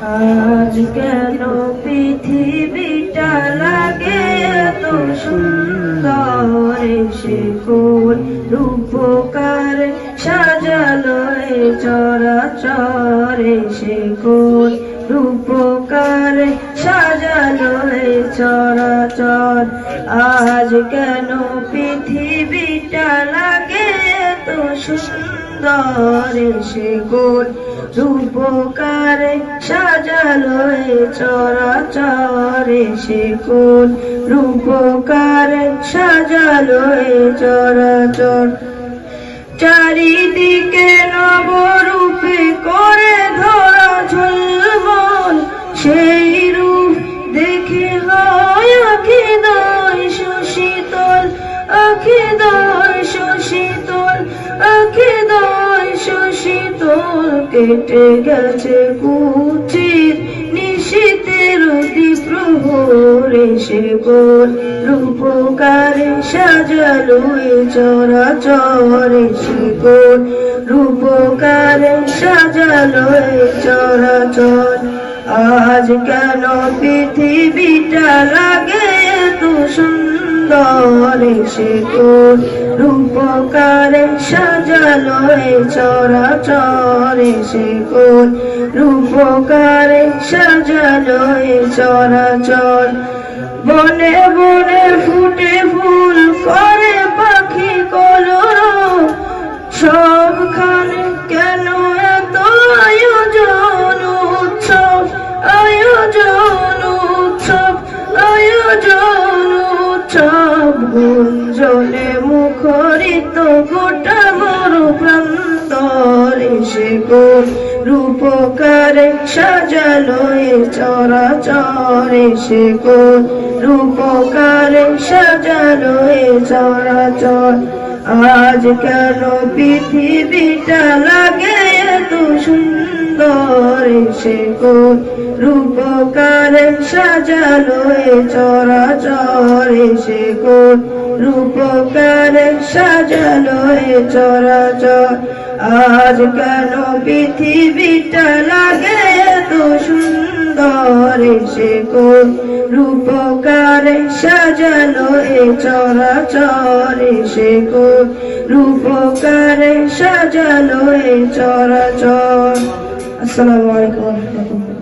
আজ কেন পৃথিবীটা লাগে এত সুন্দর, সে কোন রূপকার সাজালো এ চরাচরে, সে কোন রূপকার সাজালো এ চরাচর। আজ কেন পৃথিবীটা লাগে এত সুন্দর, সে কোন রূপকার সাজালো এ চরাচরে, সে কোন রূপকার সাজালো এ চরাচর। চারিদিকে নবরূপে করে ধরা ঝলমল, সেই রূপ দেখে হয় আখিদয় সুশীতল, আখিদয় সুশীতল, আখিদয় সুশীতল। কেটে গেছে কুচির নিশীথের প্রহরে, সে কোন রূপকারে সাজালো এ চরাচরে, সে কোন রূপকারে সাজালো এ চরাচর। আজ কেন পৃথিবীটা লাগে এত সুন্দর, সে কোন রূপকারে সাজালো এ চরাচরে, সে কোন রূপকারে সাজালো এ চরাচর। বনে বনে ফুটে ফুল করে পাখি কলরব, সবখানে কেন এত আয়োজন উৎসব, আয়োজন উৎসব, আয়োজন উৎসব। গুঞ্জনে মুখরিত গোটা বড় প্রান্তরে, সে কোন রূপকারে সাজালো এ চরাচরে, সে কোন রূপকারে সাজালো এ চরাচর। আজ কেন পৃথিবীটা লাগে এত সুন্দর, সে কোন রূপকারে সাজালো এ চরাচরে, সে কোন রূপকারে সাজালো এ চরাচর। আজ কেন পৃথিবীটা লাগে এত সুন্দর, সে কোন রূপকারে সাজালো এ চরাচরে, সে কোন রূপকারে সাজালো এ চরাচর। আসসালামু আলাইকুম ওয়া রাহমাতুল্লাহ।